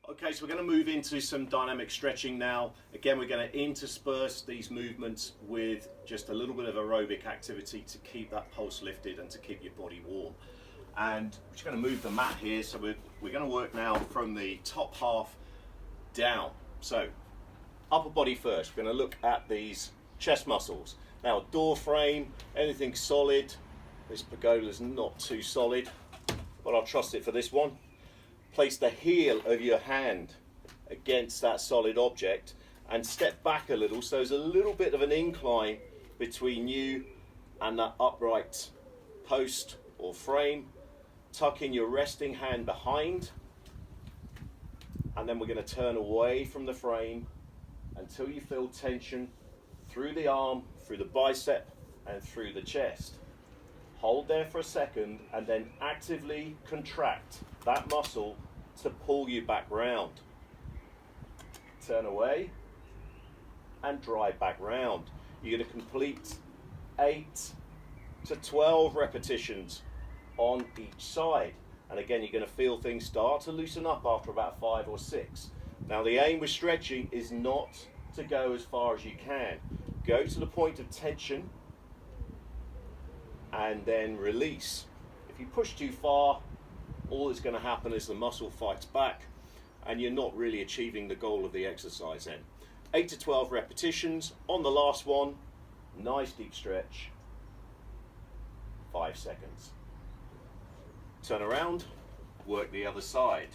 Okay, so we're going to move into some dynamic stretching now. Again, we're going to intersperse these movements with just a little bit of aerobic activity to keep that pulse lifted and to keep your body warm. And we're just going to move the mat here, so we're going to work now from the top half down. So upper body first. We're going to look at these chest muscles. Now, door frame, anything solid. This pagoda is not too solid, but I'll trust it for this one. Place the heel of your hand against that solid object and step back a little, so there's a little bit of an incline between you and that upright post or frame. Tuck in your resting hand behind, and then we're going to turn away from the frame until you feel tension through the arm, through the bicep and through the chest. Hold there for a second and then actively contract that muscle to pull you back round. Turn away and drive back round. You're going to complete 8 to 12 repetitions on each side. And again, you're going to feel things start to loosen up after about 5 or 6. Now, the aim with stretching is not to go as far as you can. Go to the point of tension and then release. If you push too far, all that's going to happen is the muscle fights back and you're not really achieving the goal of the exercise then. 8 to 12 repetitions. On the last one, nice deep stretch, 5 seconds. Turn around, work the other side.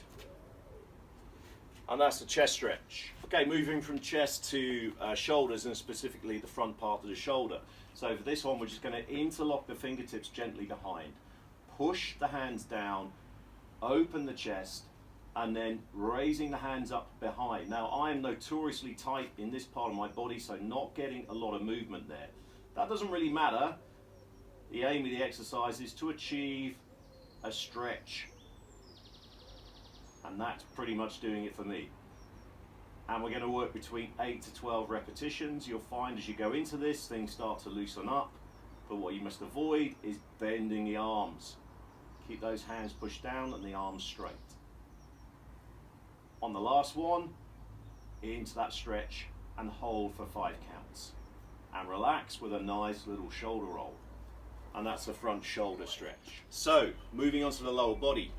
And that's the chest stretch. Okay, moving from chest to shoulders, and specifically the front part of the shoulder. So for this one, we're just going to interlock the fingertips gently behind. Push the hands down, open the chest, and then raising the hands up behind. Now, I am notoriously tight in this part of my body, so not getting a lot of movement there. That doesn't really matter. The aim of the exercise is to achieve a stretch. And that's pretty much doing it for me. And we're going to work between 8 to 12 repetitions. You'll find as you go into this, things start to loosen up. But what you must avoid is bending the arms. Keep those hands pushed down and the arms straight. On the last one, into that stretch and hold for 5 counts. And relax with a nice little shoulder roll. And that's the front shoulder stretch. So, moving on to the lower body.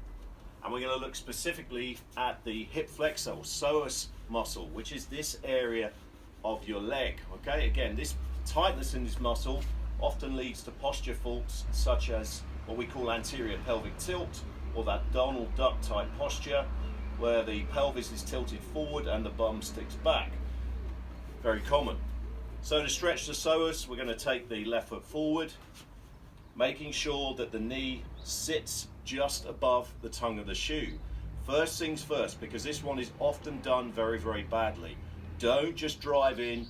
And we're going to look specifically at the hip flexor or psoas muscle, which is this area of your leg. Okay, again, this tightness in this muscle often leads to posture faults such as what we call anterior pelvic tilt, or that Donald Duck type posture where the pelvis is tilted forward and the bum sticks back. Very common. So to stretch the psoas, we're going to take the left foot forward, making sure that the knee sits just above the tongue of the shoe. First things first, because this one is often done very, very badly. Don't just drive in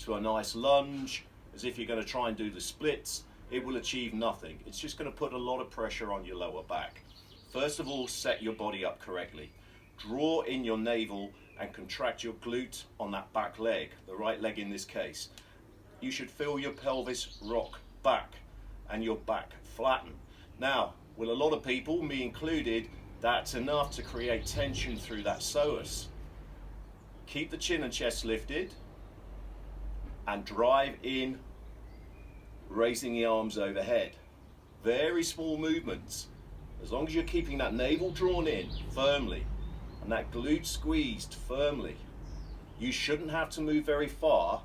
to a nice lunge as if you're going to try and do the splits. It will achieve nothing. It's just going to put a lot of pressure on your lower back. First of all, set your body up correctly. Draw in your navel and contract your glute on that back leg, the right leg in this case. You should feel your pelvis rock back and your back flatten. Now, with a lot of people, me included, that's enough to create tension through that psoas. Keep the chin and chest lifted and drive in, raising the arms overhead. Very small movements. As long as you're keeping that navel drawn in firmly and that glute squeezed firmly, you shouldn't have to move very far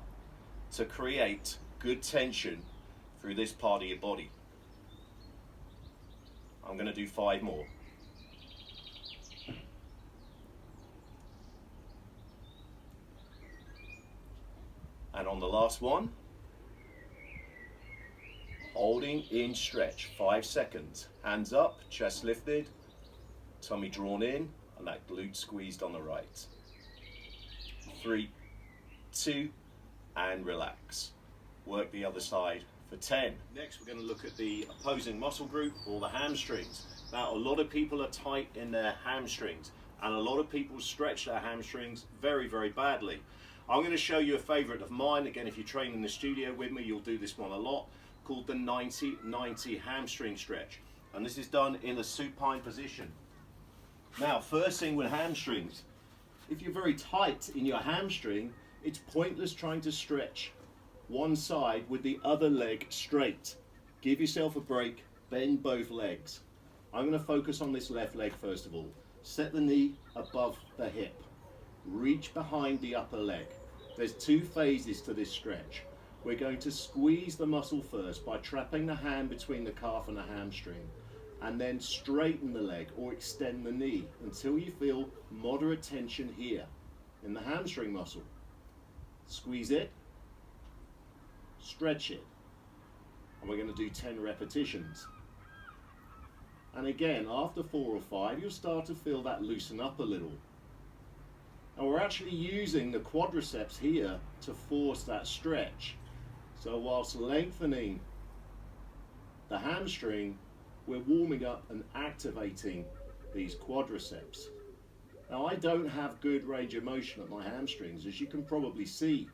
to create good tension through this part of your body. I'm going to do 5 more. And on the last one, holding in stretch, 5 seconds. Hands up, chest lifted, tummy drawn in, and that glute squeezed on the right. 3, 2, and relax. Work the other side for 10. Next, we're going to look at the opposing muscle group, or the hamstrings. Now, a lot of people are tight in their hamstrings, and a lot of people stretch their hamstrings very, very badly. I'm going to show you a favorite of mine. Again, if you train in the studio with me, you'll do this one a lot, called the 90-90 hamstring stretch. And this is done in a supine position. Now, first thing with hamstrings, if you're very tight in your hamstring, it's pointless trying to stretch one side with the other leg straight. Give yourself a break, bend both legs. I'm going to focus on this left leg first of all. Set the knee above the hip. Reach behind the upper leg. There's two phases to this stretch. We're going to squeeze the muscle first by trapping the hand between the calf and the hamstring, and then straighten the leg or extend the knee until you feel moderate tension here in the hamstring muscle. Squeeze it, stretch it, and we're going to do 10 repetitions. And again, after 4 or 5, you'll start to feel that loosen up a little. And we're actually using the quadriceps here to force that stretch. So whilst lengthening the hamstring, we're warming up and activating these quadriceps. Now, I don't have good range of motion at my hamstrings, as you can probably see,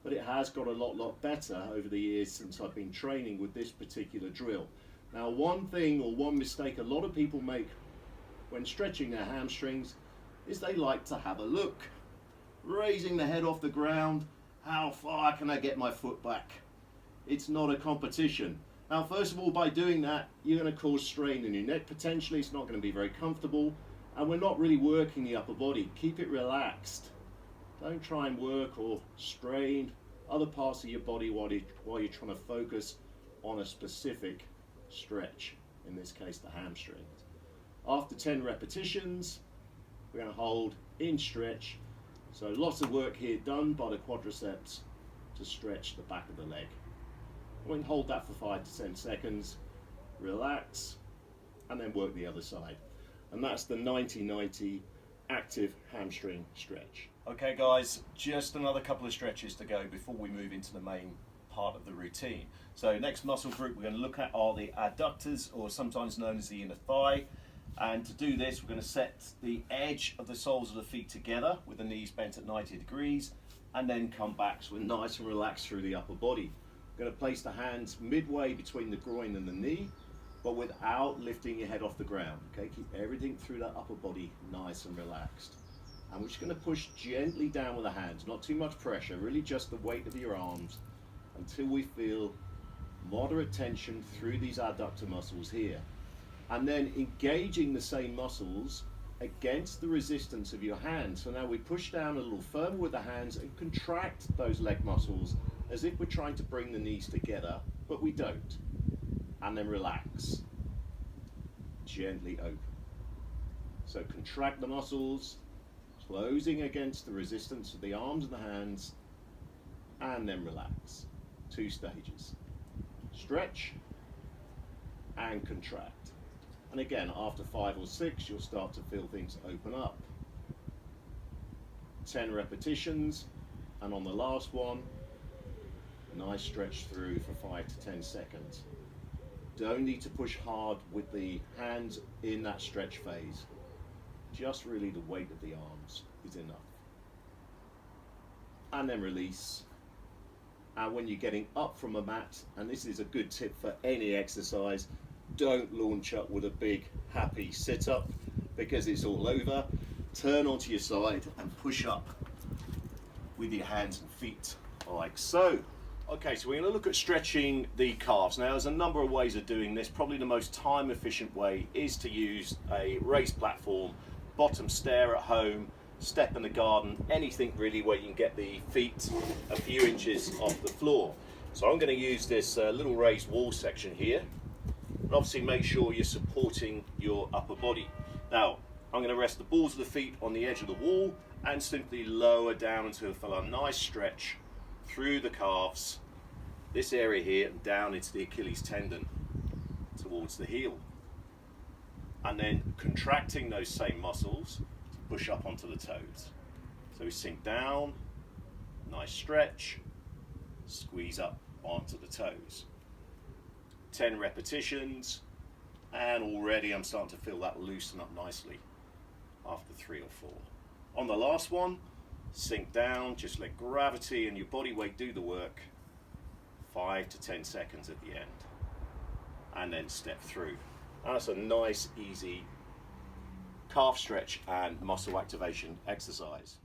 but it has got a lot better over the years since I've been training with this particular drill. Now, one thing or one mistake a lot of people make when stretching their hamstrings is they like to have a look. Raising the head off the ground, how far can I get my foot back? It's not a competition. Now, first of all, by doing that, you're going to cause strain in your neck potentially. It's not going to be very comfortable, and we're not really working the upper body. Keep it relaxed. Don't try and work or strain other parts of your body while you're trying to focus on a specific stretch, in this case the hamstrings. After 10 repetitions, we're going to hold in stretch. So lots of work here done by the quadriceps to stretch the back of the leg. We can hold that for 5 to 10 seconds, relax, and then work the other side. And that's the 90-90 active hamstring stretch. Okay guys, just another couple of stretches to go before we move into the main part of the routine. So next muscle group we're going to look at are the adductors, or sometimes known as the inner thigh. And to do this, we're going to set the edge of the soles of the feet together with the knees bent at 90 degrees, and then come back so we're nice and relaxed through the upper body. We're going to place the hands midway between the groin and the knee, but without lifting your head off the ground. Okay, keep everything through that upper body nice and relaxed. And we're just going to push gently down with the hands, not too much pressure, really just the weight of your arms, until we feel moderate tension through these adductor muscles here. And then engaging the same muscles against the resistance of your hands. So now we push down a little firmer with the hands and contract those leg muscles as if we're trying to bring the knees together, but we don't. And then relax. Gently open. So contract the muscles, closing against the resistance of the arms and the hands, and then relax. 2 stages. Stretch and contract. And again, after 5 or 6, you'll start to feel things open up. 10 repetitions, and on the last one, a nice stretch through for 5 to 10 seconds. Don't need to push hard with the hands in that stretch phase. Just really the weight of the arms is enough. And then release. And when you're getting up from a mat, and this is a good tip for any exercise, don't launch up with a big happy sit up because it's all over. Turn onto your side and push up with your hands and feet like so. Okay, so we're going to look at stretching the calves. Now there's a number of ways of doing this. Probably the most time efficient way is to use a raised platform, bottom stair at home, step in the garden, anything really where you can get the feet a few inches off the floor. So I'm going to use this little raised wall section here. And obviously make sure you're supporting your upper body. Now, I'm going to rest the balls of the feet on the edge of the wall and simply lower down until I feel a nice stretch through the calves, this area here, and down into the Achilles tendon towards the heel. And then contracting those same muscles to push up onto the toes. So we sink down, nice stretch, squeeze up onto the toes. 10 repetitions, and already I'm starting to feel that loosen up nicely after 3 or 4. On the last one, sink down, just let gravity and your body weight do the work. 5 to 10 seconds at the end, and then step through. And that's a nice, easy calf stretch and muscle activation exercise.